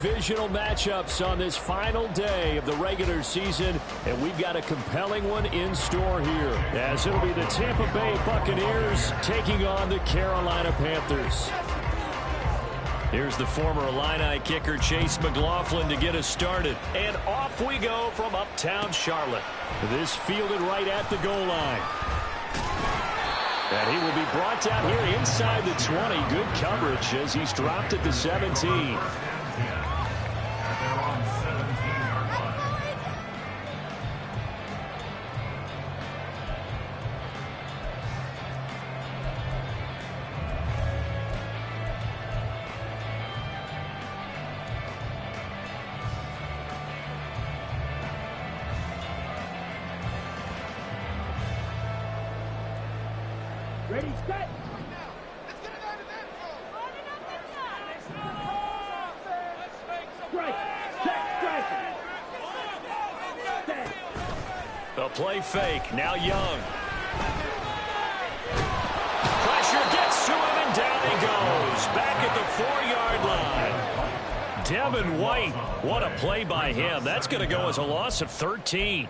Divisional matchups on this final day of the regular season, and we've got a compelling one in store here, as it'll be the Tampa Bay Buccaneers taking on the Carolina Panthers. Here's the former Illini kicker Chase McLaughlin to get us started, and off we go from uptown Charlotte. This fielded right at the goal line. And he will be brought down here inside the 20. Good coverage as he's dropped at the 17. Ready, set. Let's get it out of that Strike. Check, strike. A play fake. Now Young. Pressure gets to him, and down he goes. Back at the 4-yard line. Devin White. What a play by him. That's going to go as a loss of 13.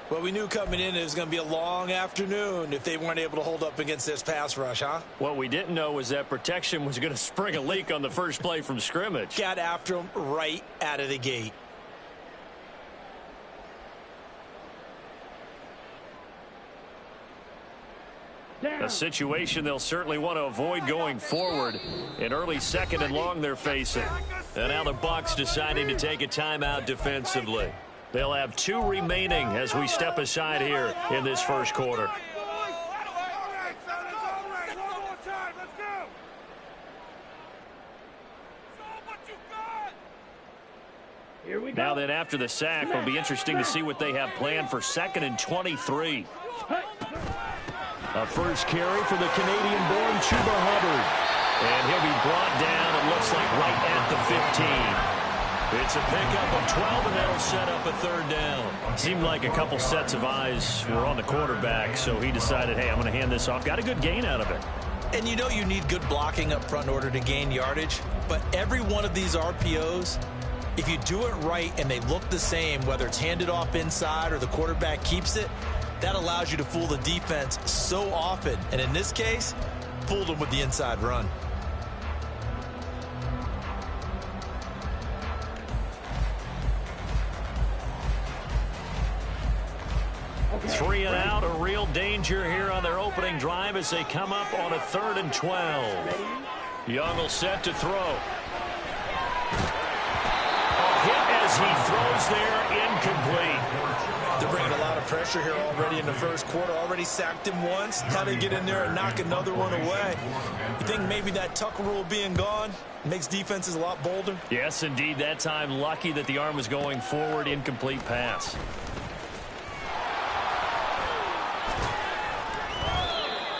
Well, we knew coming in it was going to be a long afternoon if they weren't able to hold up against this pass rush, huh? What we didn't know was that protection was going to spring a leak on the first play from scrimmage. Got after him right out of the gate. A situation they'll certainly want to avoid going forward. An early second and long they're facing. And now the Bucs deciding to take a timeout defensively. They'll have 2 remaining as we step aside here in this first quarter. Here we go. Now then, after the sack, it'll be interesting to see what they have planned for 2nd and 23. A first carry for the Canadian-born Chuba Hubbard. And he'll be brought down, it looks like, right at the 15. It's a pickup of 12, and that'll set up a 3rd down. Seemed like a couple sets of eyes were on the quarterback, so he decided, hey, I'm going to hand this off. Got a good gain out of it. And you know you need good blocking up front in order to gain yardage. But every one of these RPOs, if you do it right and they look the same, whether it's handed off inside or the quarterback keeps it, that allows you to fool the defense so often. And in this case, fooled them with the inside run. Three and out, a real danger here on their opening drive as they come up on a 3rd and 12. Young will set to throw. A hit as he throws there, incomplete. They're bringing a lot of pressure here already in the first quarter. Already sacked him once. Now they get in there and knock another one away. You think maybe that tuck rule being gone makes defenses a lot bolder? Yes, indeed. That time, lucky that the arm was going forward. Incomplete pass.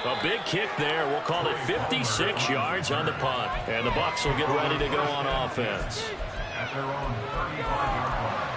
A big kick there. We'll call it 56 yards on the punt. And the Bucs will get ready to go on offense. At their own 35-yard line.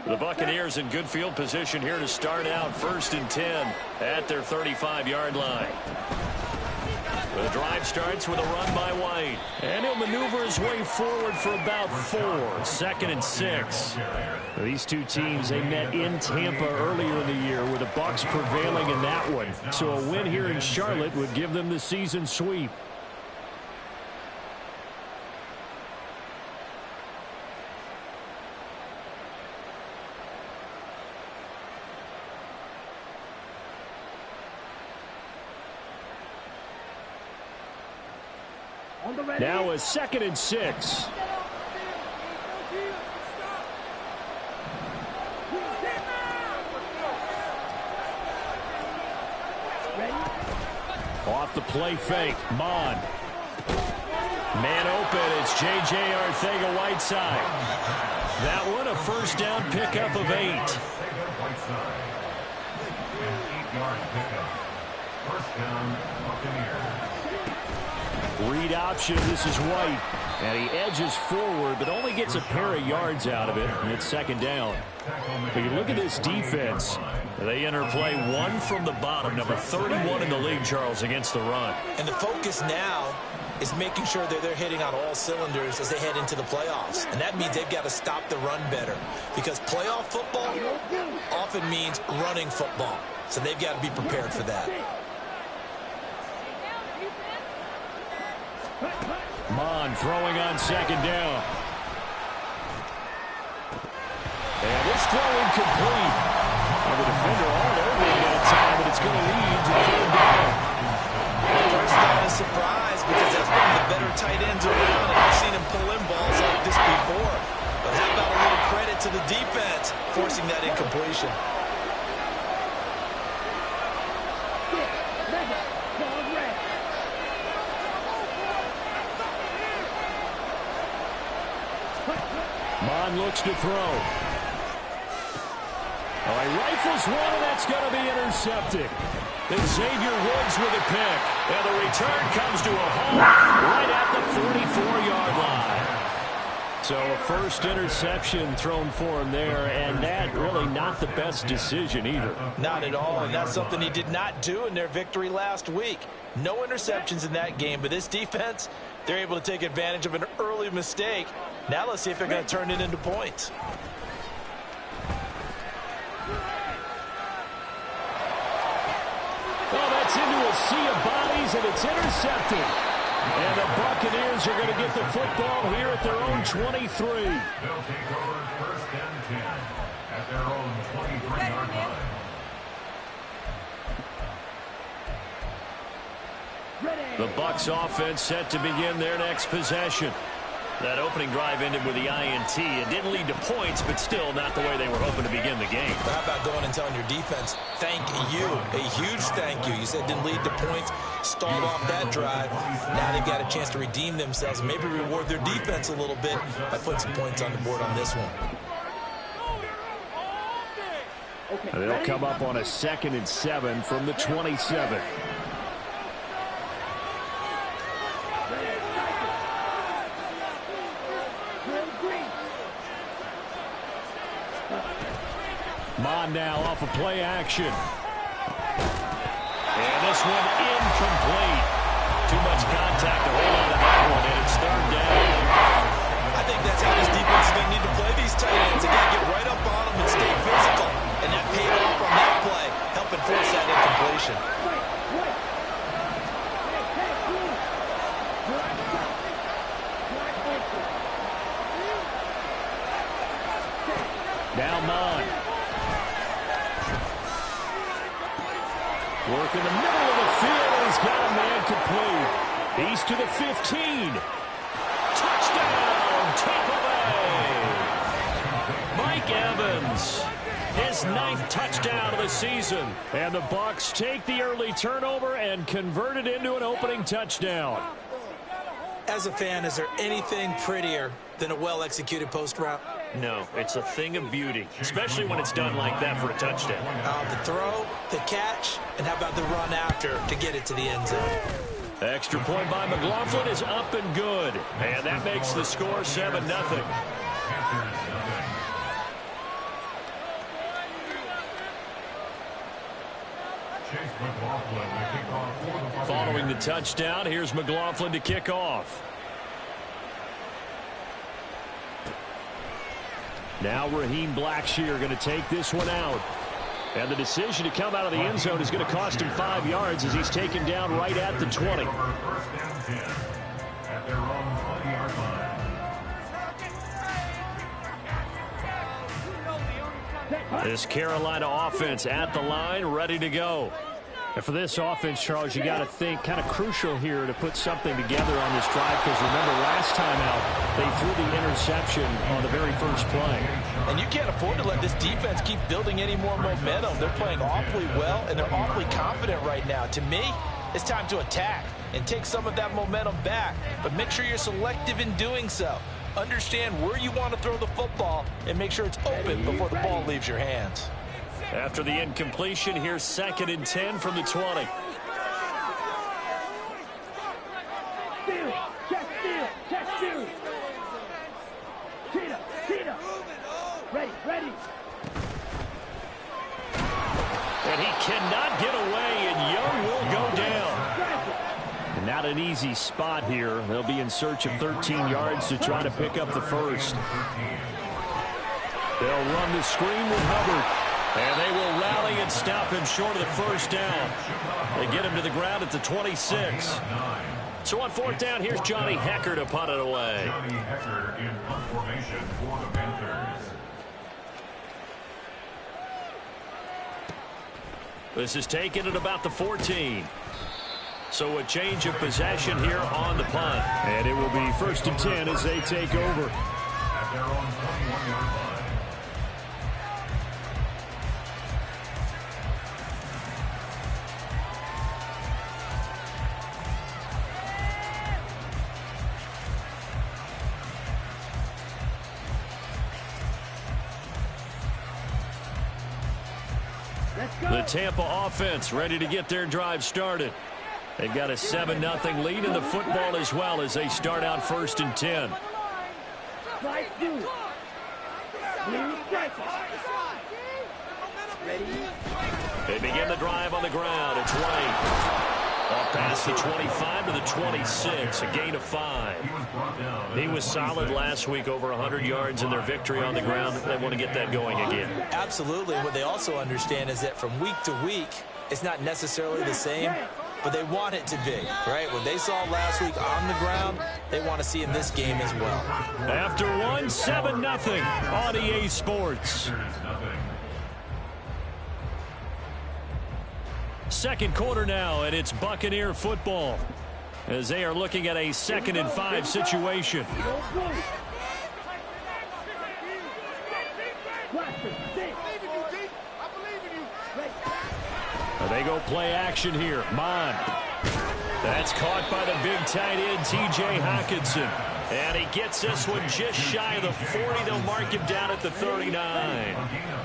The Buccaneers in good field position here to start out 1st and 10 at their 35-yard line. The drive starts with a run by White. And he'll maneuver his way forward for about 4. 2nd and 6. These two teams, they met in Tampa earlier in the year with the Bucs prevailing in that one. So a win here in Charlotte would give them the season sweep. Now a 2nd and 6. Off the play fake, Mond. Man open, it's J.J. Arcega-Whiteside. That one a first down pickup of 8. And 8-yard pickup. First down, Buccaneers. Read option, this is White. And he edges forward, but only gets a pair of yards out of it, and it's second down. But you look at this defense. They interplay one from the bottom, number 31 in the league, Charles, against the run. And the focus now is making sure that they're hitting on all cylinders as they head into the playoffs. And that means they've got to stop the run better, because playoff football often means running football. So they've got to be prepared for that. Mon throwing on second down. And this throw incomplete. Well, the defender all over it that time, but it's going to lead to third down. First down is surprise, because that's one of the better tight ends around, and I've seen him pull in balls like this before. But how about a little credit to the defense forcing that incompletion? Mon looks to throw. Oh, he rifles one, and that's going to be intercepted. Then Xavier Woods with a pick. And the return comes to a home right at the 44-yard line. So a first interception thrown for him there, and that really not the best decision either. Not at all, and that's something he did not do in their victory last week. No interceptions in that game, but this defense, they're able to take advantage of an early mistake. Now let's see if they're going to turn it into points. Well, that's into a sea of bodies, and it's intercepted. And the Buccaneers are going to get the football here at their own 23. They'll take over first and 10 at their own 23-yard line. The Bucs offense set to begin their next possession. That opening drive ended with the INT. It didn't lead to points, but still not the way they were hoping to begin the game. How about going and telling your defense, thank you, a huge thank you. You said it didn't lead to points, start off that drive. Now they've got a chance to redeem themselves and maybe reward their defense a little bit by putting some points on the board on this one. And they'll come up on a 2nd and 7 from the 27. Mon now off of play action. And this one incomplete. Too much contact to hold on to that one, and it's third down. I think that's how this defense is going to need to play these tight ends. They got to get right up on them and stay physical. And that paid off on that play, helping force that incompletion. Now Mon. Work in the middle of the field, and he's got a man complete. He's to the 15. Touchdown, Tampa Bay. Mike Evans, his 9th touchdown of the season. And the Bucs take the early turnover and convert it into an opening touchdown. As a fan, is there anything prettier than a well-executed post route? No, it's a thing of beauty, especially when it's done like that for a touchdown. The throw, the catch, and how about the run after to get it to the end zone? Extra point by McLaughlin is up and good. And that makes the score 7-0. Following the touchdown, here's McLaughlin to kick off. Now Raheem Blackshear going to take this one out. And the decision to come out of the end zone is going to cost him 5 yards as he's taken down right at the 20. First and 10 at their own 20-yard line. This Carolina offense at the line, ready to go. And for this offense, Charles, you got to think kind of crucial here to put something together on this drive, because remember last time out, they threw the interception on the very first play. And you can't afford to let this defense keep building any more momentum. They're playing awfully well, and they're awfully confident right now. To me, it's time to attack. and take some of that momentum back. But make sure you're selective in doing so. Understand where you want to throw the football and make sure it's open before the ball leaves your hands. After the incompletion, here's 2nd and 10 from the 20. Steal. Cheetah. Ready. And he cannot get away, and Young will go down. And not an easy spot here. They'll be in search of 13 yards to try to pick up the first. They'll run the screen with Hubbard. And they will rally and stop him short of the first down. They get him to the ground at the 26. So on 4th down, here's Johnny Hecker to punt it away. Johnny Hecker in punt formation for the Panthers. This is taken at about the 14. So a change of possession here on the punt. And it will be 1st and 10 as they take over. At their own 21-yard line. The Tampa offense ready to get their drive started. They've got a 7-0 lead in the football as well as they start out 1st and 10. They begin the drive on the ground. It's White. Off past the 25 to the 26, a gain of 5. He was solid last week, over 100 yards in their victory on the ground. They want to get that going again. Absolutely. What they also understand is that from week to week, it's not necessarily the same, but they want it to be, right? What they saw last week on the ground, they want to see in this game as well. After one, 7-0 on EA Sports. Second quarter now, and it's Buccaneer football as they are looking at a 2nd and 5 situation. They go play action here. Mon. That's caught by the big tight end, T.J. Hockenson. And he gets this one just shy of the 40. They'll mark him down at the 39.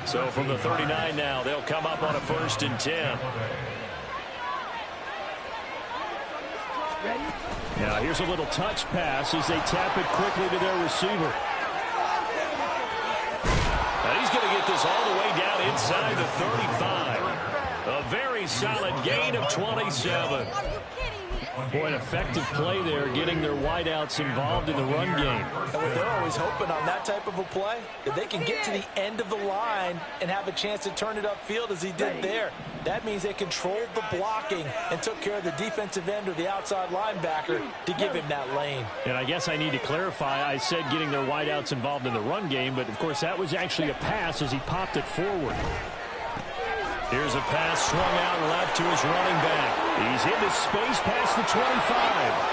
So from the 39 now, they'll come up on a 1st and 10. Now here's a little touch pass as they tap it quickly to their receiver. And he's going to get this all the way down inside the 35. A very solid gain of 27. Boy, an effective play there, getting their wideouts involved in the run game. And what they're always hoping on that type of a play, that they can get to the end of the line and have a chance to turn it upfield as he did there. That means they controlled the blocking and took care of the defensive end or the outside linebacker to give him that lane. And I guess I need to clarify, I said getting their wideouts involved in the run game, but of course that was actually a pass as he popped it forward. Here's a pass swung out left to his running back. He's into space past the 25.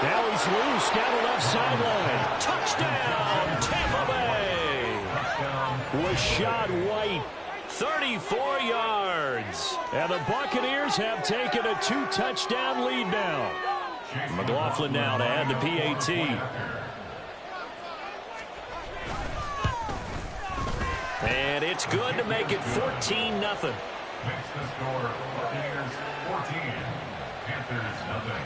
Now he's loose down the left sideline. Touchdown, Tampa Bay. Rashad White, 34 yards. And the Buccaneers have taken a 2-touchdown lead now. McLaughlin now to add the PAT. And it's good to make it 14-0. Makes the score Buccaneers 14, Panthers nothing.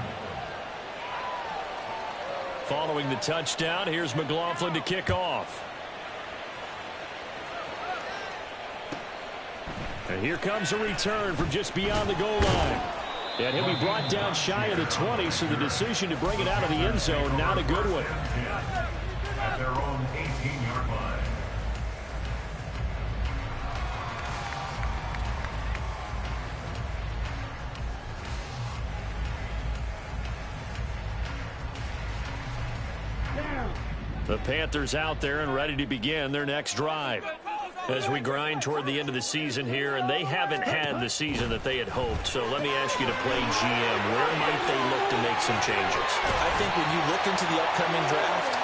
Following the touchdown, here's McLaughlin to kick off. And here comes a return from just beyond the goal line. And he'll be brought down shy of the 20, so the decision to bring it out of the end zone, not a good one. At their own 18-yard line. The Panthers out there and ready to begin their next drive. As we grind toward the end of the season here, and they haven't had the season that they had hoped. So let me ask you to play GM. Where might they look to make some changes? I think when you look into the upcoming draft,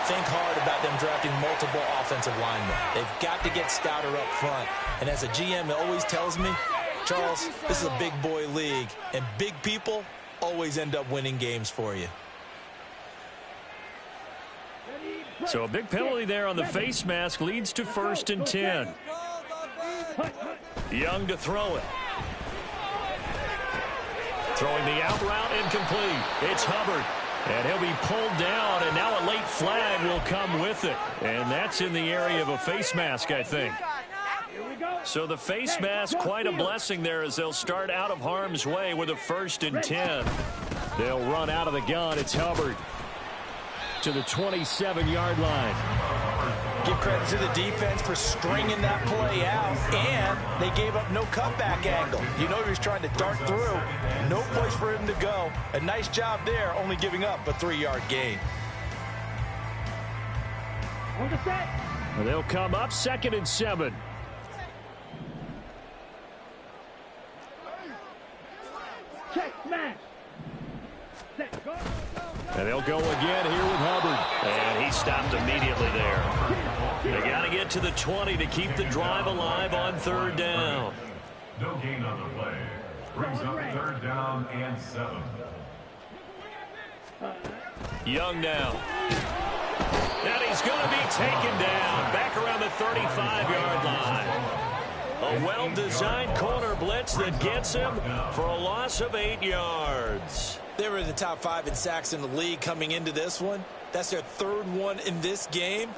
think hard about them drafting multiple offensive linemen. They've got to get stouter up front. And as a GM, it always tells me, Charles, this is a big boy league, and big people always end up winning games for you. So a big penalty there on the face mask leads to 1st and 10. Young to throw it. Throwing the out route incomplete. It's Hubbard. And he'll be pulled down, and now a late flag will come with it. And that's in the area of a face mask, I think. So the face mask, quite a blessing there as they'll start out of harm's way with a 1st and 10. They'll run out of the gun. It's Hubbard to the 27-yard line. Give credit to the defense for stringing that play out, and they gave up no cutback angle. You know he was trying to dart through. No place for him to go. A nice job there, only giving up a 3-yard gain. On the set. They'll come up 2nd and 7. Check, smash. Set, go. And they'll go again here with Hubbard. And he stopped immediately there. They got to get to the 20 to keep the drive alive on 3rd down. No gain on the play. Brings up 3rd down and 7. Young now. And he's going to be taken down back around the 35-yard line. A well-designed corner blitz that gets him for a loss of 8 yards. They were in the top 5 in sacks in the league coming into this one. That's their 3rd one in this game.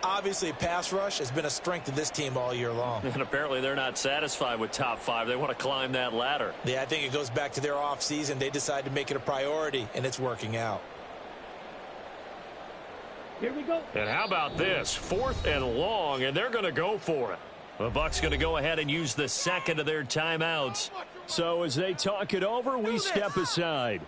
Obviously, pass rush has been a strength of this team all year long. And apparently they're not satisfied with top 5. They want to climb that ladder. Yeah, I think it goes back to their offseason. They decided to make it a priority, and it's working out. Here we go. And how about this? 4th and long, and they're going to go for it. The Bucs going to go ahead and use the 2nd of their timeouts. So as they talk it over, we step aside.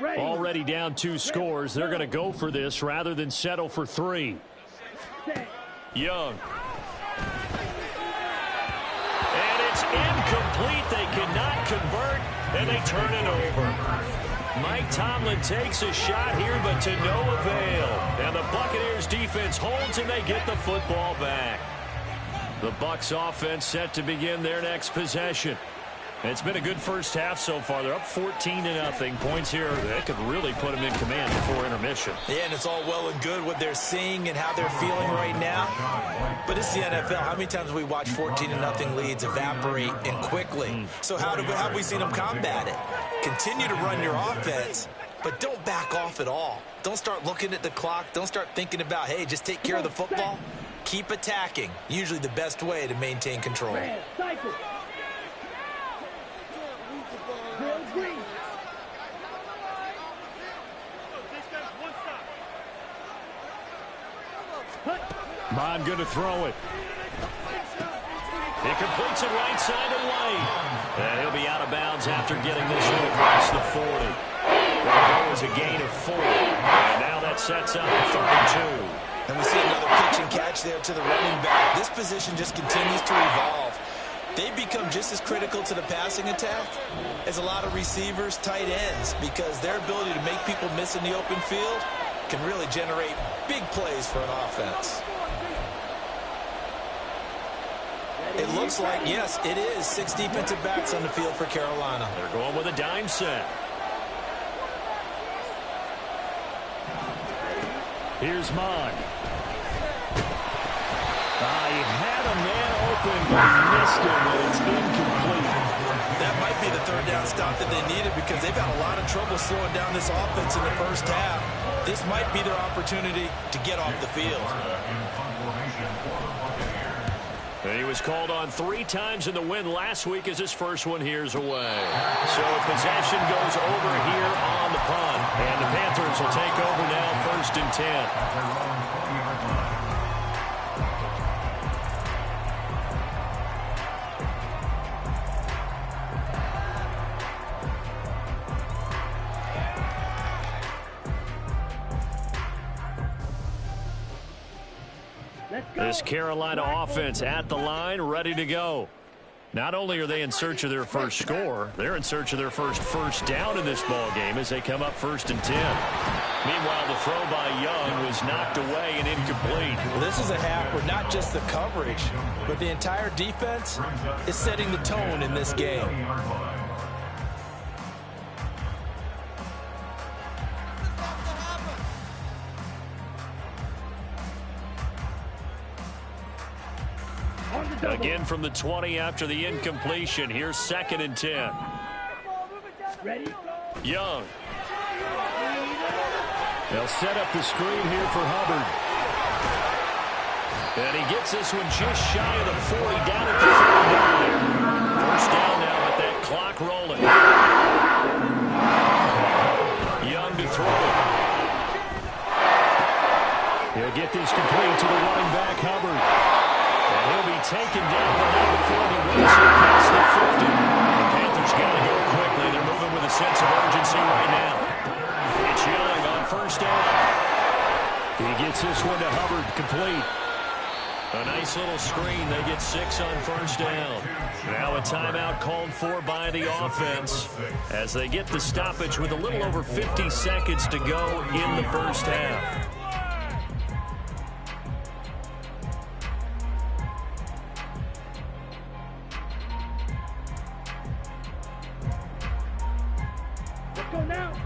Already down 2 scores. They're going to go for this rather than settle for 3. Young. And it's incomplete. They cannot convert, and they turn it over. Mike Tomlin takes a shot here, but to no avail. And the Buccaneers defense holds, and they get the football back. The Bucs offense set to begin their next possession. It's been a good first half so far. They're up 14-0. Points here that could really put them in command before intermission. Yeah, and it's all well and good what they're seeing and how they're feeling right now. But it's the NFL. How many times have we watched 14-0 leads evaporate and quickly? So how have we seen them combat it? Continue to run your offense, but don't back off at all. Don't start looking at the clock. Don't start thinking about, hey, just take care of the football. Keep attacking. Usually the best way to maintain control. Cycle. Bond going to throw it. He completes it right side to White. And he'll be out of bounds after getting this one across the 40. That was a gain of 4. And now that sets up 32. And we see another pitch and catch there to the running back. This position just continues to evolve. They become just as critical to the passing attack as a lot of receivers, tight ends, because their ability to make people miss in the open field can really generate big plays for an offense. It looks like, yes, it is 6 defensive backs on the field for Carolina. They're going with a dime set. Here's Mon. He had a man open, but he missed him, and it's incomplete. That might be the 3rd down stop that they needed because they've had a lot of trouble slowing down this offense in the first half. This might be their opportunity to get off the field. And he was called on 3 times in the win last week as his first one here's away. So possession goes over here on the punt. And the Panthers will take over now 1st and 10. This Carolina offense at the line, ready to go. Not only are they in search of their first score, they're in search of their first down in this ball game as they come up 1st and 10. Meanwhile, the throw by Young was knocked away and incomplete. Well, this is a half where not just the coverage, but the entire defense is setting the tone in this game. Again from the 20 after the incompletion. Here's 2nd and 10. Ready? Young. They'll set up the screen here for Hubbard. And he gets this one just shy of the 40, down at the 49. First down now with that clock rolling. Young to throw. He'll get this complete to the running back, Hubbard. And he'll be taken down, but not before he runs it past the 50. The Panthers got to go quickly. They're moving with a sense of urgency right now. It's Young on 1st down. He gets this one to Hubbard, complete. A nice little screen. They get 6 on 1st down. Now a timeout called for by the offense as they get the stoppage with a little over 50 seconds to go in the first half.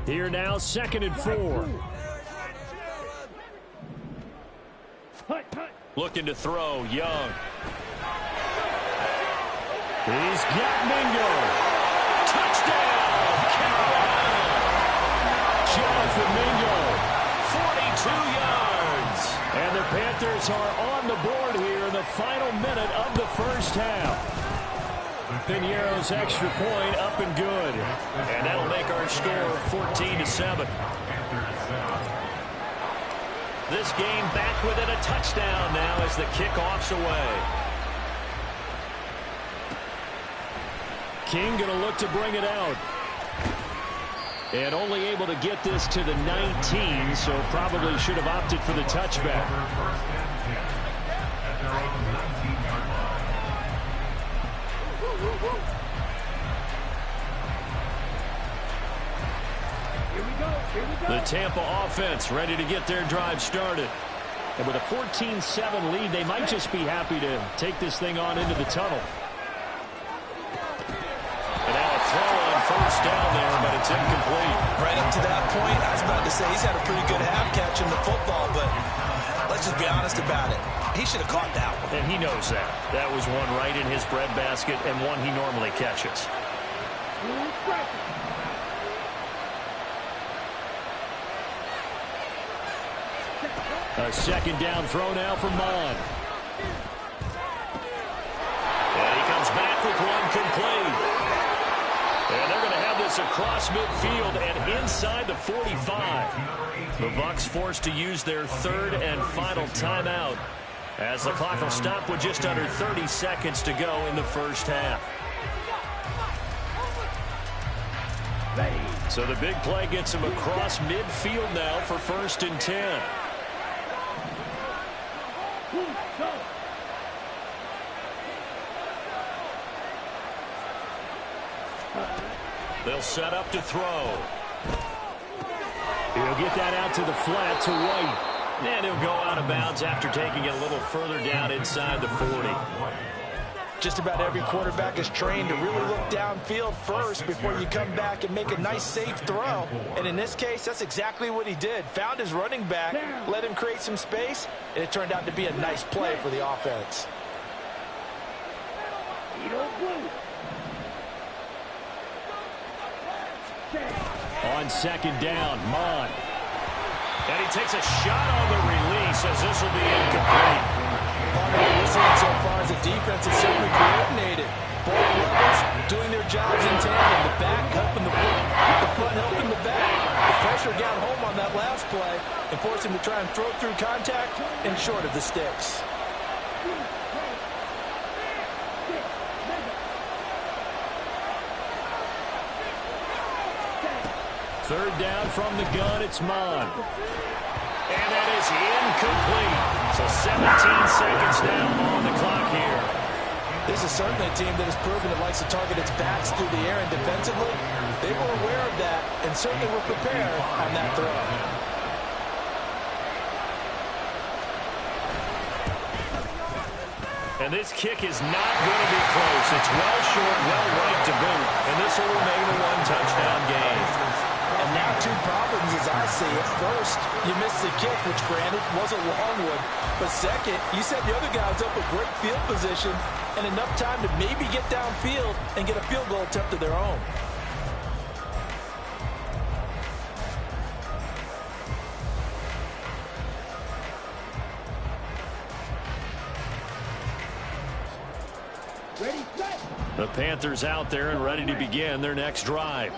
Here now, 2nd and 4. Looking to throw, Young. He's got Mingo. Touchdown, Carolina. Jonathan Mingo, 42 yards. And the Panthers are on the board here in the final minute of the first half. Piniero's extra point up and good. And that'll make our score 14-7. This game back within a touchdown now as the kickoff's away. King going to look to bring it out. And only able to get this to the 19, so probably should have opted for the touchback. The Tampa offense ready to get their drive started. And with a 14-7 lead, they might just be happy to take this thing on into the tunnel. And now a throw on 1st down there, but it's incomplete. Right up to that point, I was about to say he's had a pretty good half catching the football, but let's just be honest about it. He should have caught that one. And he knows that. That was one right in his breadbasket and one he normally catches. A 2nd down throw now for Mon. And he comes back with one complete. And they're going to have this across midfield and inside the 45. The Bucs forced to use their 3rd and final timeout as the clock will stop with just under 30 seconds to go in the first half. So the big play gets him across midfield now for 1st and 10. They'll set up to throw. He'll get that out to the flat to White. And he'll go out of bounds after taking it a little further down inside the 40. Just about every quarterback is trained to really look downfield first before you come back and make a nice, safe throw. And in this case, that's exactly what he did. Found his running back, let him create some space, and it turned out to be a nice play for the offense. On 2nd down, Mon. And he takes a shot on the release as this will be incomplete. Part of what we're seeing so far as a defense is certainly coordinated. Both levels doing their jobs in tandem. The back helping the front helping the back. The pressure got home on that last play and forced him to try and throw through contact and short of the sticks. 3rd down from the gun, it's Mon. And that is incomplete. So 17 seconds now on the clock here. This is certainly a team that has proven it likes to target its backs through the air, and defensively, they were aware of that and certainly were prepared on that throw. And this kick is not going to be close. It's well short, well right to boot. And this will remain a one-touchdown game. And now two problems as I see it. First, you missed the kick, which granted was a long one. But second, you set the other guys up a great field position and enough time to maybe get downfield and get a field goal attempt of their own. The Panthers out there and ready to begin their next drive.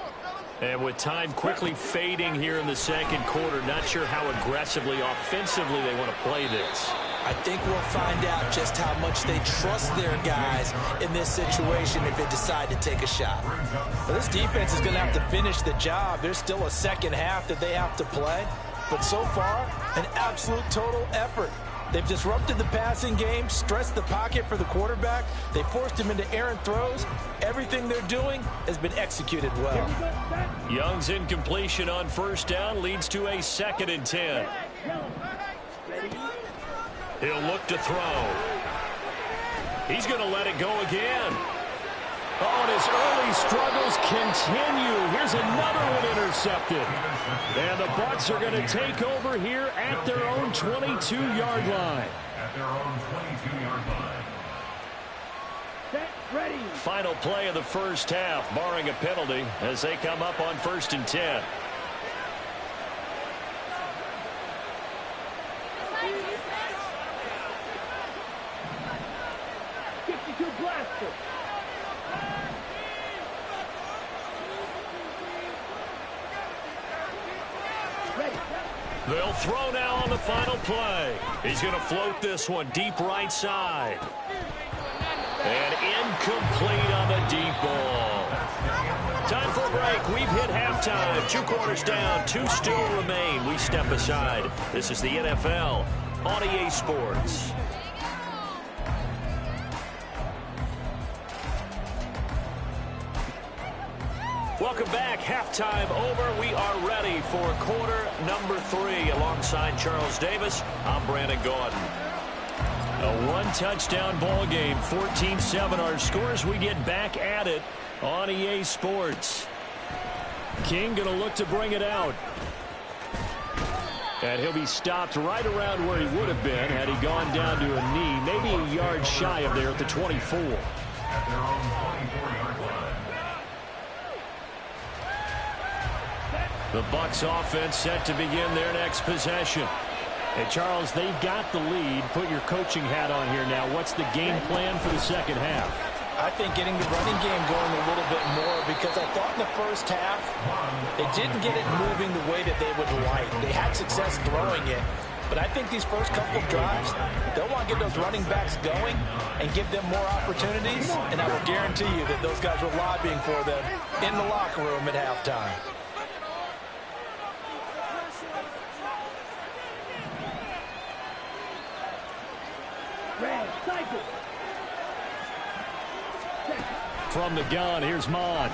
And with time quickly fading here in the second quarter, not sure how aggressively, offensively they want to play this. I think we'll find out just how much they trust their guys in this situation if they decide to take a shot. Well, this defense is going to have to finish the job. There's still a second half that they have to play. But so far, an absolute total effort. They've disrupted the passing game, stressed the pocket for the quarterback. They forced him into errant throws. Everything they're doing has been executed well. Young's incompletion on first down leads to a 2nd and 10. He'll look to throw. He's going to let it go again. Oh, and his early struggles continue. Here's another one intercepted. And the Bucs are going to take over here at their own 22-yard line. At their own 22-yard line. Set, ready. Final play of the first half, barring a penalty, as they come up on 1st and 10. Blaster. They'll throw now on the final play. He's going to float this one deep right side. And incomplete on the deep ball. Time for a break. We've hit halftime. 2 quarters down. 2 still remain. We step aside. This is the NFL on EA Sports. Welcome back. Halftime over. We are ready for quarter number 3. Alongside Charles Davis, I'm Brandon Gaudin. A one-touchdown ball game, 14-7 our scores. We get back at it on EA Sports. King going to look to bring it out. And he'll be stopped right around where he would have been had he gone down to a knee, maybe a yard shy of there at the 24. At their own 24-yard line. The Bucs offense set to begin their next possession. And Charles, they've got the lead. Put your coaching hat on here now. What's the game plan for the second half? I think getting the running game going a little bit more, because I thought in the first half they didn't get it moving the way that they would like. They had success throwing it, but I think these first couple of drives, they'll want to get those running backs going and give them more opportunities, and I will guarantee you that those guys were lobbying for them in the locker room at halftime. From the gun, here's Mon.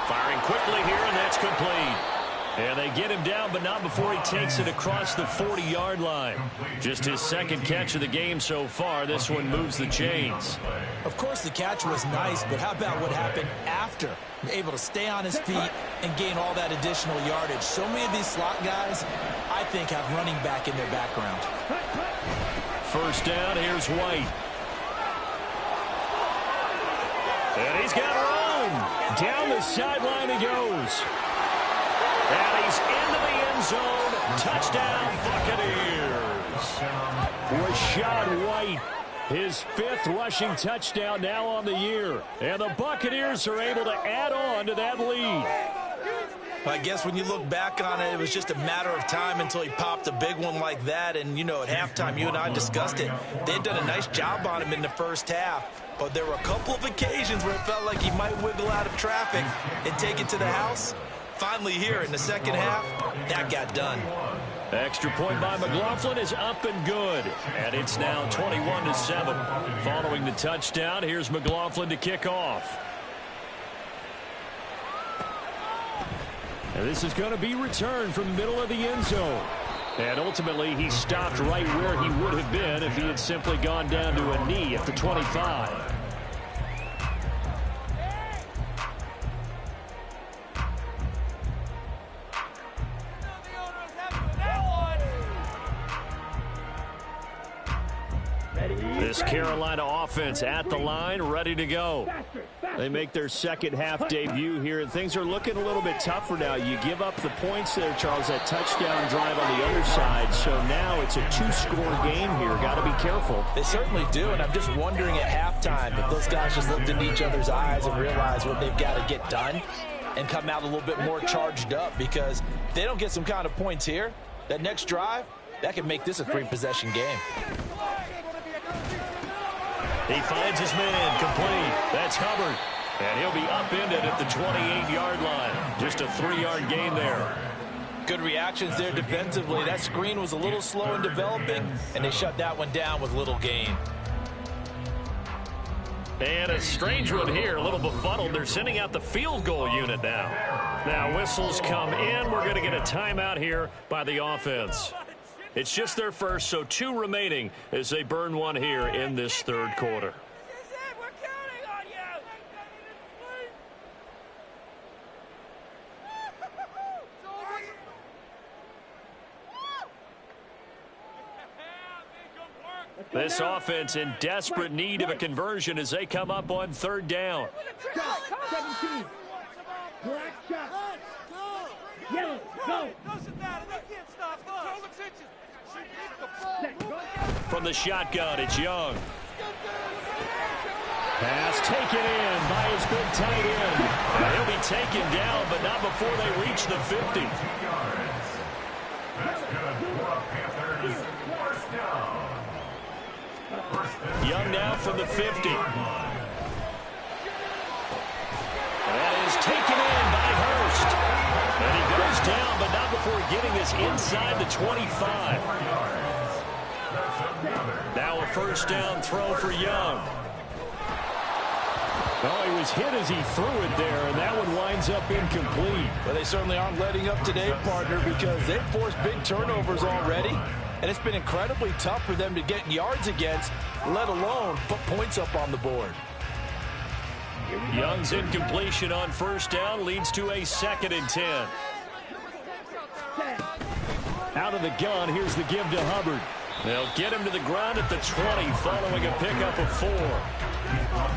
Firing quickly here, and that's complete. And they get him down, but not before he takes it across the 40-yard line. Just his second catch of the game so far. This one moves the chains. Of course, the catch was nice, but how about what happened after? Able to stay on his feet and gain all that additional yardage. So many of these slot guys, I think, have running back in their background. First down, here's White. And he's got room. Down the sideline he goes. And he's into the end zone. Touchdown, Buccaneers. Rashad White, his 5th rushing touchdown now on the year. And the Buccaneers are able to add on to that lead. I guess when you look back on it, it was just a matter of time until he popped a big one like that. And, you know, at halftime, you and I discussed it. They had done a nice job on him in the first half. But there were a couple of occasions where it felt like he might wiggle out of traffic and take it to the house. Finally here in the second half, that got done. Extra point by McLaughlin is up and good. And it's now 21-7. Following the touchdown, here's McLaughlin to kick off. And this is going to be returned from the middle of the end zone. And ultimately, he stopped right where he would have been if he had simply gone down to a knee at the 25. This Carolina offense at the line, ready to go. They make their second half debut here, and things are looking a little bit tougher now. You give up the points there, Charles, that touchdown drive on the other side. So now it's a two-score game here. Got to be careful. They certainly do, and I'm just wondering at halftime if those guys just looked into each other's eyes and realized what they've got to get done and come out a little bit more charged up, because if they don't get some kind of points here, that next drive, that could make this a three-possession game. He finds his man complete. That's Hubbard. And he'll be upended at the 28-yard line. Just a 3-yard gain there. Good reactions there defensively. That screen was a little slow in developing, and they shut that one down with little gain. And a strange one here, a little befuddled. They're sending out the field goal unit now. Now whistles come in. We're going to get a timeout here by the offense. It's just their first, so 2 remaining as they burn one here in this third quarter. This offense in desperate need of a conversion as they come up on third down. 17. Black shot. Yellow, go. From the shotgun, it's Young. Pass taken in by his big tight end. And he'll be taken down, but not before they reach the 50. That's good for Panthers. First down. Young now from the 50. That is taken in by Hurst. And he goes down, but not before getting this inside the 25. Now a first down throw for Young. Oh, he was hit as he threw it there, and that one winds up incomplete. Well, they certainly aren't letting up today, partner, because they've forced big turnovers already, and it's been incredibly tough for them to get yards against, let alone put points up on the board. Young's incompletion on first down leads to a 2nd and 10. Out of the gun, here's the give to Hubbard. They'll get him to the ground at the 20 following a pickup of 4.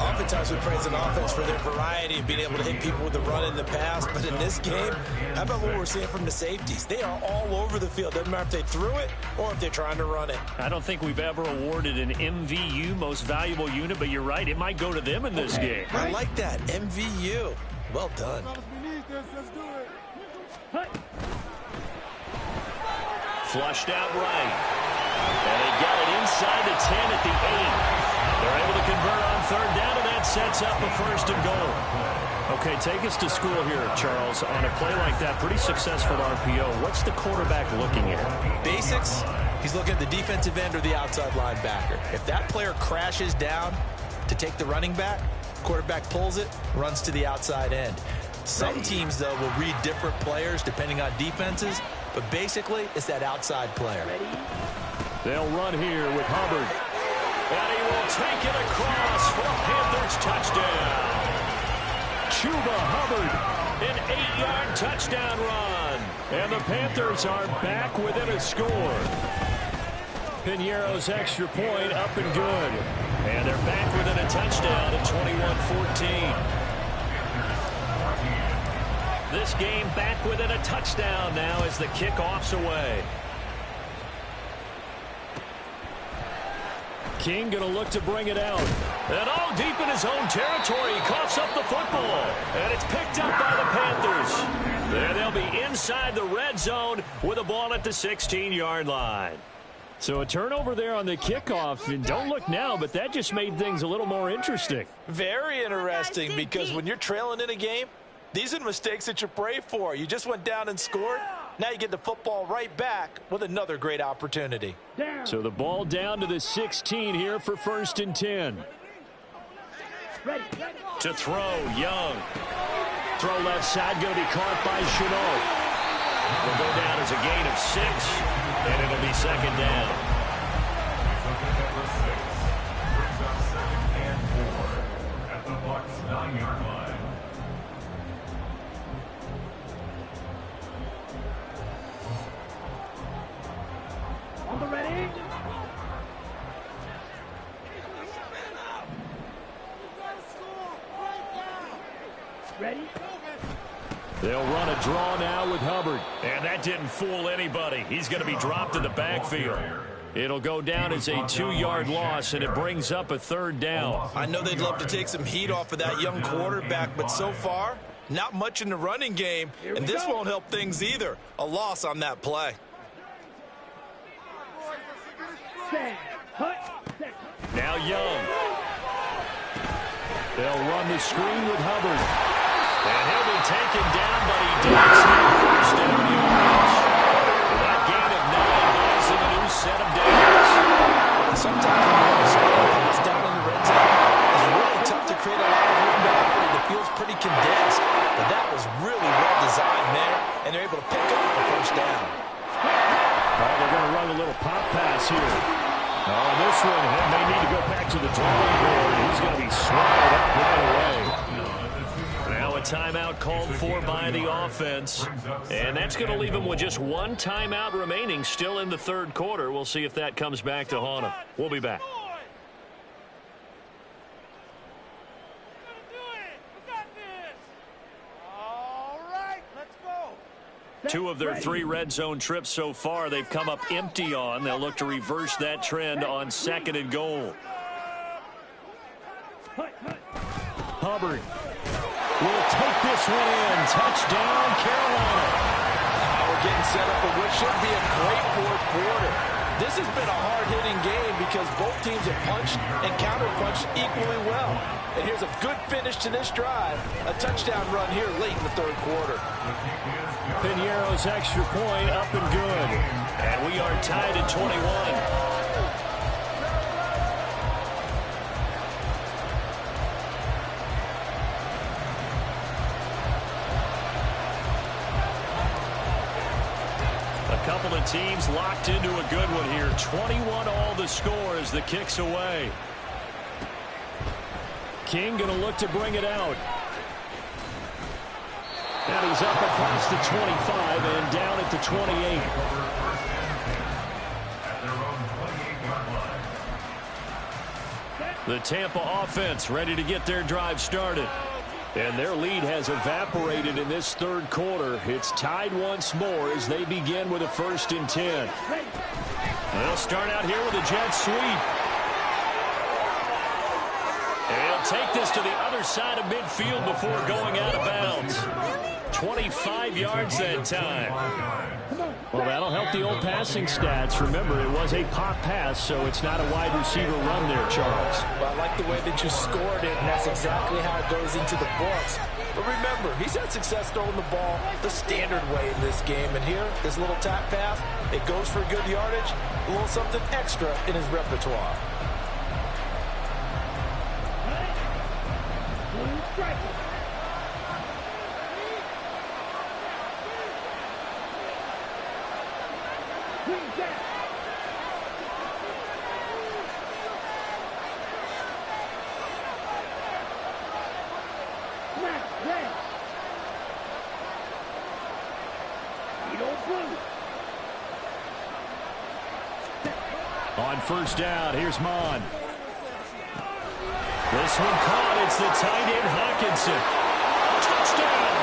Oftentimes we praise an offense for their variety and being able to hit people with the run in the pass, but in this game, how about what we're seeing from the safeties? They are all over the field. Doesn't matter if they threw it or if they're trying to run it. I don't think we've ever awarded an MVU, most valuable unit, but you're right, it might go to them in this game. I like that, MVU. Well done. Flushed out right. And they got it inside the 10 at the 8. They're able to convert on third down, and that sets up a 1st and goal. Okay, take us to school here, Charles. On a play like that, pretty successful RPO. What's the quarterback looking at? Basics, he's looking at the defensive end or the outside linebacker. If that player crashes down to take the running back, quarterback pulls it, runs to the outside end. Some teams, though, will read different players depending on defenses, but basically it's that outside player. They'll run here with Hubbard. And he will take it across for a Panthers touchdown. Chuba Hubbard, an 8-yard touchdown run. And the Panthers are back within a score. Piñeiro's extra point up and good. And they're back within a touchdown at 21-14. This game back within a touchdown now as the kickoff's away. King going to look to bring it out. And all deep in his own territory. He coughs up the football. And it's picked up by the Panthers. And they'll be inside the red zone with a ball at the 16-yard line. So a turnover there on the kickoff. And don't look now, but that just made things a little more interesting. Very interesting, because when you're trailing in a game, these are the mistakes that you pray for. You just went down and scored. Now you get the football right back with another great opportunity. Down. So the ball down to the 16 here for 1st and 10. Ready. To throw, Young. Throw left side, going to be caught by Chenault. Will go down as a gain of 6, and it'll be 2nd down. Number 6 brings up 2nd and 4 at the Bucs 9-yard line. On the ready. Ready. They'll run a draw now with Hubbard. And that didn't fool anybody. He's going to be dropped in the backfield. It'll go down as a 2-yard loss, and it brings up a 3rd down. I know they'd love to take some heat off of that young quarterback, but so far, not much in the running game, and this won't help things either. A loss on that play. Now Young. They'll run the screen with Hubbard. And he'll be taken down, but he does have 1st down yards. That gain of 9 buys him a new set of downs. Sometimes when you want to score a pass down in the red zone, it's really tough to create a lot of room to operate. The field's pretty condensed, but that was really well designed there, and they're able to pick up the 1st down. They're going to run a little pop pass here. This one, he may need to go back to the drawing board. He's going to be swallowed up right away. Now a timeout called for by the offense. And that's going to leave him with just 1 timeout remaining still in the 3rd quarter. We'll see if that comes back to haunt him. We'll be back. Two of their 3 red zone trips so far, they've come up empty on. They'll look to reverse that trend on 2nd and goal. Hubbard will take this one in. Touchdown, Carolina. We're getting set up for what should be a great 4th quarter. This has been a hard-hitting game because both teams have punched and counter-punched equally well. And here's a good finish to this drive. A touchdown run here late in the 3rd quarter. Piñeiro's extra point up and good. And we are tied at 21. A couple of teams locked into a good one here. 21 all the score as the kick's away. King going to look to bring it out. And he's up across the 25 and down at the 28. The Tampa offense ready to get their drive started. And their lead has evaporated in this 3rd quarter. It's tied once more as they begin with a 1st and 10. They'll start out here with a jet sweep. And he'll take this to the other side of midfield before going out of bounds. 25 yards that time. Well, that'll help the old passing stats. Remember, it was a pop pass, so it's not a wide receiver run there, Charles. Well, I like the way that you scored it, and that's exactly how it goes into the books. But remember, he's had success throwing the ball the standard way in this game. And here, this little tap pass, it goes for good yardage, a little something extra in his repertoire. On 1st down, here's Mon. This one caught. It's the tight end Hawkinson. Touchdown!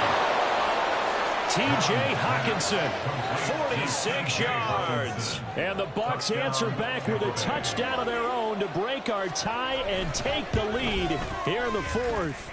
T.J. Hawkinson, 46 yards. And the Bucs answer back with a touchdown of their own to break our tie and take the lead here in the 4th.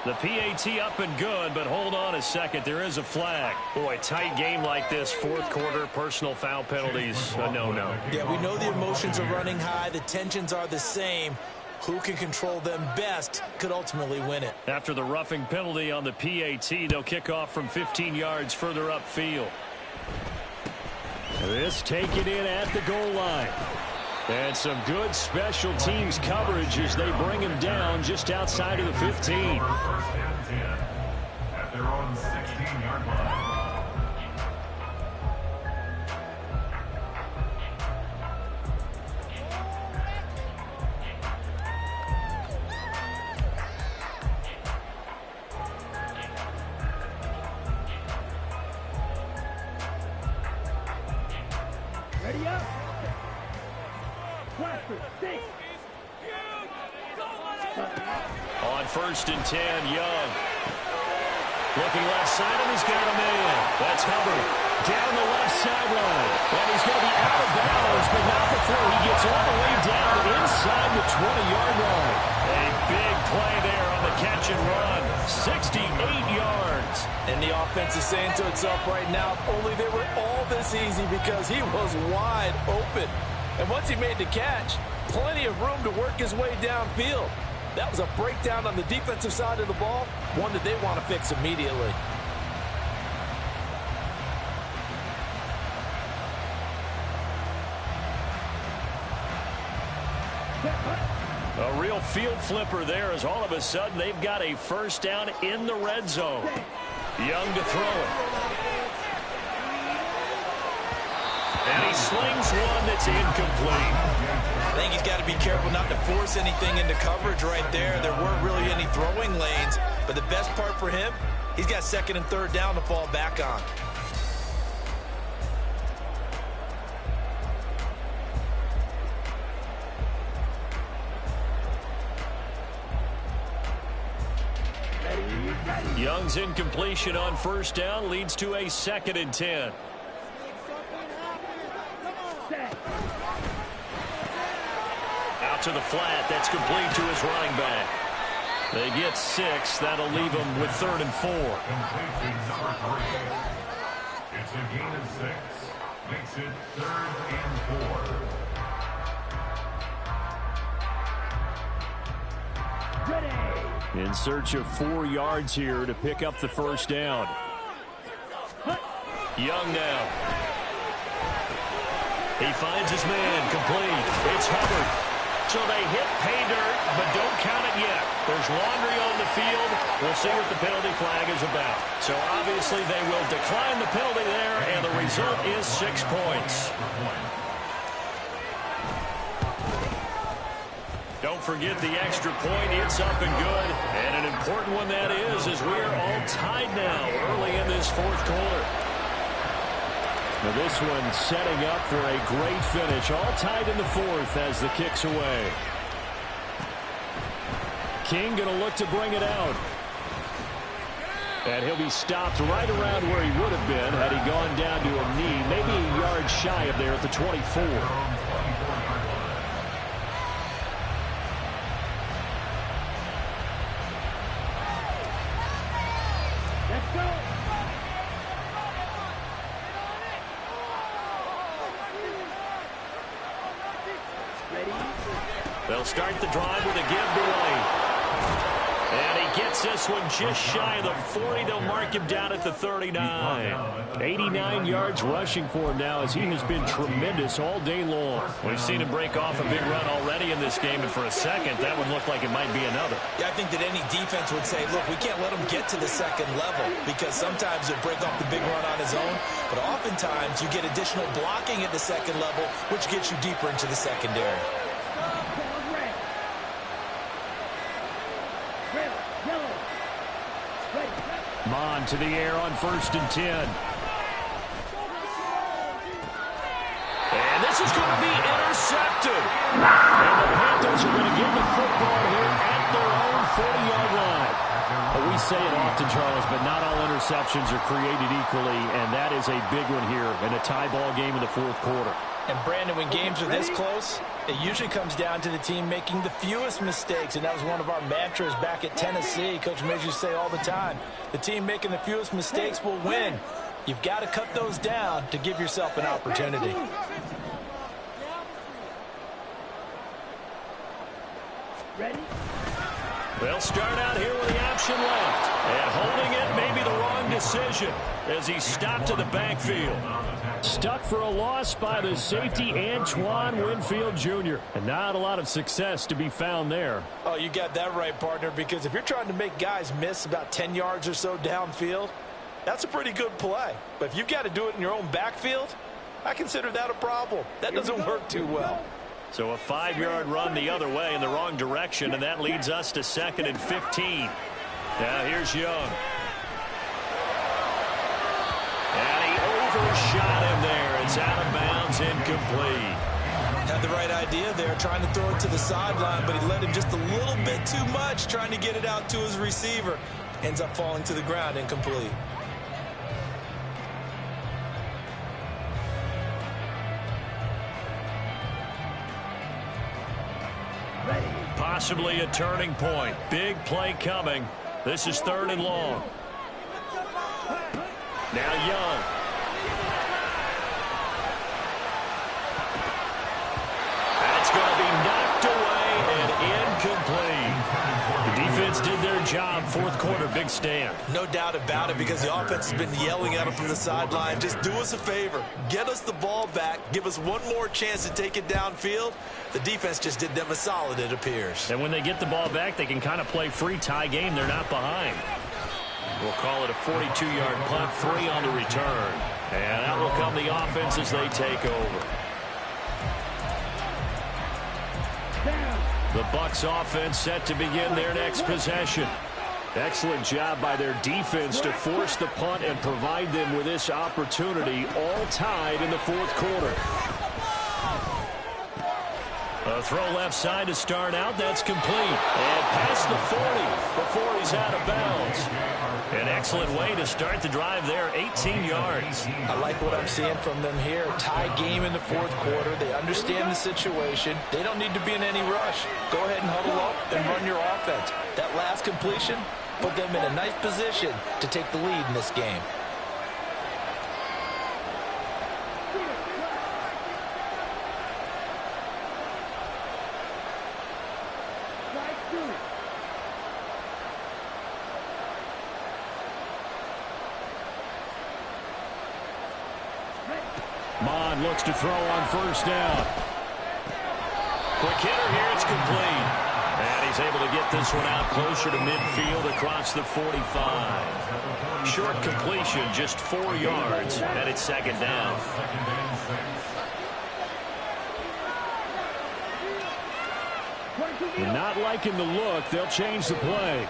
The PAT up and good, but hold on a second. There is a flag. Boy, tight game like this, 4th quarter, personal foul penalties, a no-no. Yeah, we know the emotions are running high. The tensions are the same. Who can control them best could ultimately win it. After the roughing penalty on the PAT, they'll kick off from 15 yards further upfield. This taken in at the goal line. And some good special teams coverage as they bring him down just outside of the 15. First and 10 at their own 16-yard line. Ready up. Blaster, stay. On first and 10, Young. Looking left side, and he's got a man. That's Hubbard down the left sideline. And he's going to be out of bounds, but not before he gets all the way down inside the 20-yard line. A big play there on the catch and run. 68 yards. And the offense is saying to itself right now, only they were all this easy because he was wide open. And once he made the catch, plenty of room to work his way downfield. That was a breakdown on the defensive side of the ball, one that they want to fix immediately. A real field flipper there as all of a sudden they've got a first down in the red zone. Young to throw it. And he slings one that's incomplete. I think he's got to be careful not to force anything into coverage right there. There weren't really any throwing lanes, but the best part for him, he's got second and third down to fall back on. Young's incompletion on first down leads to a second and 10. Out to the flat. That's complete to his running back. They get 6. That'll leave them with 3rd and 4. Complete to number 3. It's a gain of 6. Makes it 3rd and 4. Ready. In search of 4 yards here to pick up the first down. Young now. He finds his man. Complete. It's Hubbard. So they hit pay dirt, but don't count it yet. There's laundry on the field. We'll see what the penalty flag is about. So obviously they will decline the penalty there, and the result is 6 points. Don't forget the extra point. It's up and good. And an important one that is, as we are all tied now early in this fourth quarter. Now this one setting up for a great finish. All tied in the fourth as the kick's away. King going to look to bring it out. And he'll be stopped right around where he would have been had he gone down to a knee. Maybe a yard shy of there at the 24. Let's go. They'll start the drive with a giveaway. And he gets this one just shy of the 40. They'll mark him down at the 39. 89 yards rushing for him now as he has been tremendous all day long. We've seen him break off a big run already in this game, and for a second, that would look like it might be another. Yeah, I think that any defense would say, look, we can't let him get to the second level because sometimes he'll break off the big run on his own, but oftentimes you get additional blocking at the second level, which gets you deeper into the secondary. Mon to the air on first and 10. And this is going to be intercepted. And the Panthers are going to get the football here at their own 40-yard line. Well, we say it often, Charles, but not all interceptions are created equally, and that is a big one here in a tie ball game in the fourth quarter. And Brandon, when games are this close, it usually comes down to the team making the fewest mistakes, and that was one of our mantras back at Tennessee. Coach Midge used to say all the time, the team making the fewest mistakes will win. You've got to cut those down to give yourself an opportunity. Ready? They'll start out here with the option left. And holding it may be the wrong decision as he stopped to the backfield. Stuck for a loss by the safety Antoine Winfield Jr. And not a lot of success to be found there. Oh, you got that right, partner, because if you're trying to make guys miss about 10 yards or so downfield, that's a pretty good play. But if you've got to do it in your own backfield, I consider that a problem. That doesn't work too well. So a 5-yard run the other way in the wrong direction, and that leads us to 2nd and 15. Now here's Young. And he overshot him there. It's out of bounds, incomplete. Had the right idea there, trying to throw it to the sideline, but he let him just a little bit too much, trying to get it out to his receiver. Ends up falling to the ground, incomplete. Possibly a turning point. Big play coming. This is 3rd and long. Now Young. That's going to be knocked away and incomplete. The defense did their job. 4th quarter, big stand. No doubt about it, because the offense has been yelling at him from the sideline. Just do us a favor. Get us the ball back. Give us one more chance to take it downfield. The defense just did them a solid, it appears. And when they get the ball back, they can kind of play free tie game. They're not behind. We'll call it a 42-yard punt, 3 on the return. And out will come the offense as they take over. The Bucs offense set to begin their next possession. Excellent job by their defense to force the punt and provide them with this opportunity, all tied in the 4th quarter. A throw left side to start out. That's complete. And past the 40 before he's out of bounds. An excellent way to start the drive there, 18 yards. I like what I'm seeing from them here. Tie game in the 4th quarter. They understand the situation. They don't need to be in any rush. Go ahead and huddle up and run your offense. That last completion put them in a nice position to take the lead in this game. Mond looks to throw on 1st down. Quick hitter here, it's complete. And he's able to get this one out closer to midfield across the 45. Short completion, just 4 yards, and it's 2nd down. They're not liking the look. They'll change the play.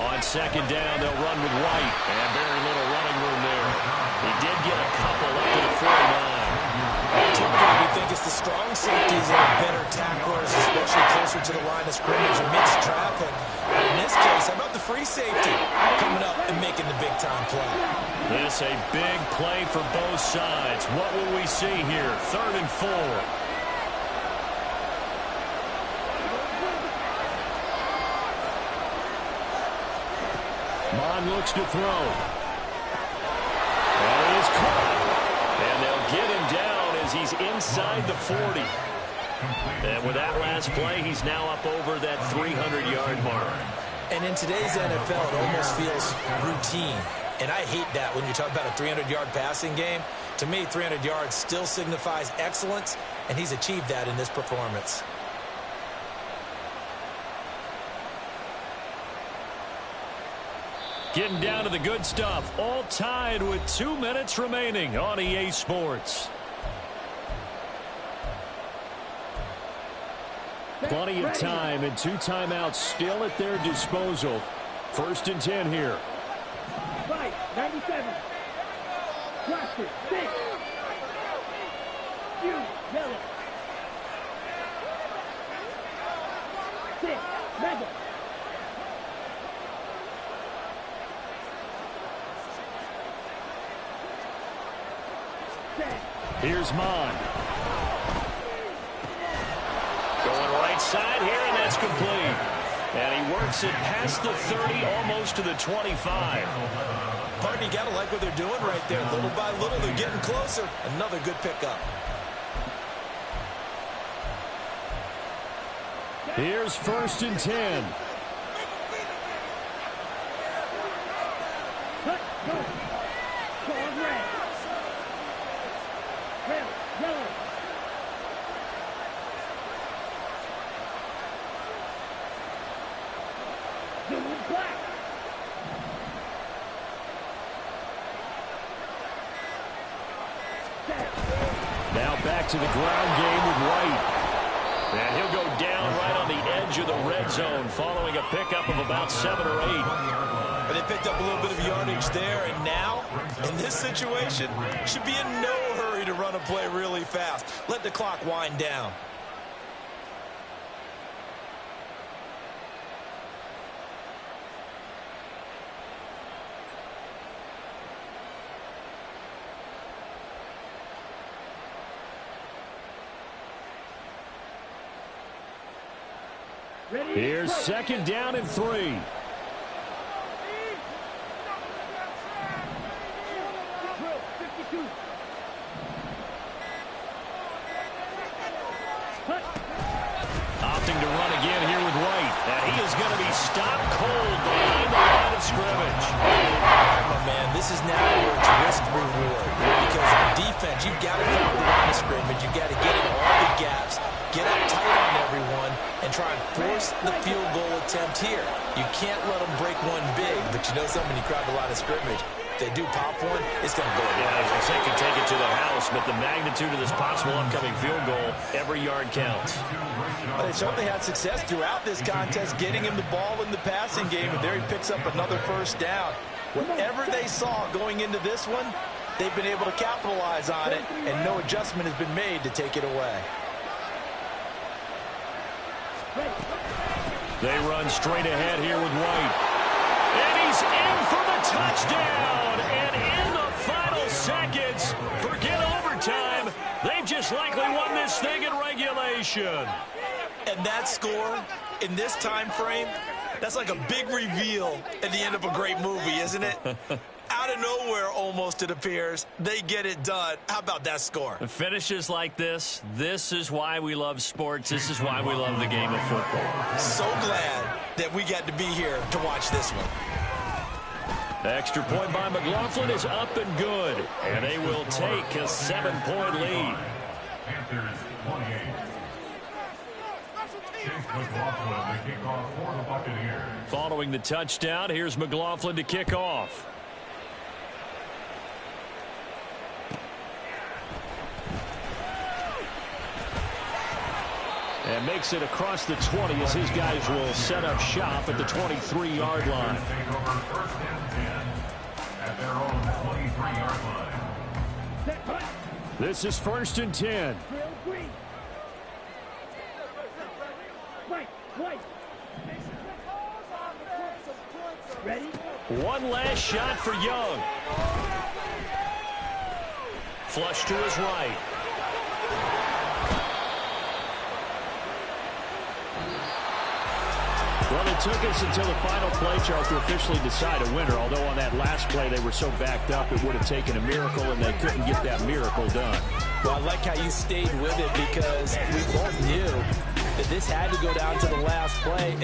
On 2nd down, they'll run with White. And very little running room there. He did get a couple up to the 49. Typically, we think it's the strong safeties that are better tacklers, especially closer to the line of scrimmage amidst traffic. But in this case, how about the free safety coming up and making the big-time play? This a big play for both sides. What will we see here? 3rd and 4. Mond looks to throw. And it is caught. And they'll get him down as he's inside the 40. And with that last play, he's now up over that 300-yard mark. And in today's NFL, it almost feels routine. And I hate that when you talk about a 300-yard passing game. To me, 300 yards still signifies excellence, and he's achieved that in this performance. Getting down to the good stuff. All tied with 2 minutes remaining on EA Sports. Plenty of time and 2 timeouts still at their disposal. 1st and 10 here. 97. Cluster, 6. You, yellow. 6, mega. Here's Mond. Going right side here, and that's complete. And he works it past the 30, almost to the 25. Partner, you got to like what they're doing right there. Little by little, they're getting closer. Another good pickup. Here's 1st and 10. Cut, go. Call red. Red, yellow. Blue, black. Now back to the ground game with White. And he'll go down right on the edge of the red zone following a pickup of about 7 or 8. But they picked up a little bit of yardage there, and now, in this situation, should be in no hurry to run a play really fast. Let the clock wind down. Ready? Here's 2nd down and 3. Cut. Opting to run again here with White. And he is going to be stopped cold behind the line of scrimmage. Oh, man, this is now where it's risk-reward. Because on defense, you've got to crowd the line of scrimmage. You've got to get in all the gaps, get up tight on everyone, and try and force the field goal attempt here. You can't let them break one big, but you know something, you crowd the line of scrimmage. If they do pop one, it's going to go. Yeah, they can take it to the house, but the magnitude of this possible upcoming field goal, every yard counts. But they certainly had success throughout this contest, getting him the ball in the passing game, and there he picks up another 1st down. Whatever they saw going into this one, they've been able to capitalize on it, and no adjustment has been made to take it away. They run straight ahead here with White. And he's in for the touchdown. And in the final seconds, forget overtime. They've just likely won this thing in regulation. And that score in this time frame, that's like a big reveal at the end of a great movie, isn't it? Out of nowhere, almost, it appears, they get it done. How about that score? Finishes like this is why we love sports. This is why we love the game of football. So glad that we got to be here to watch this one. Extra point by McLaughlin is up and good. And they will take a 7-point lead. Panthers 28. Chase McLaughlin to kick off for the Buccaneers. Following the touchdown, here's McLaughlin to kick off. And makes it across the 20 as his guys will set up shop at the 23-yard line. Take over 1st and 10 at their own 23-yard line. Set, cut. This is 1st and 10. Drill green. White, white. Ready? One last shot for Young. Flush to his right. Well, it took us until the final play, Charles, to officially decide a winner, although on that last play they were so backed up it would have taken a miracle, and they couldn't get that miracle done. Well, I like how you stayed with it because we both knew that this had to go down to the last play.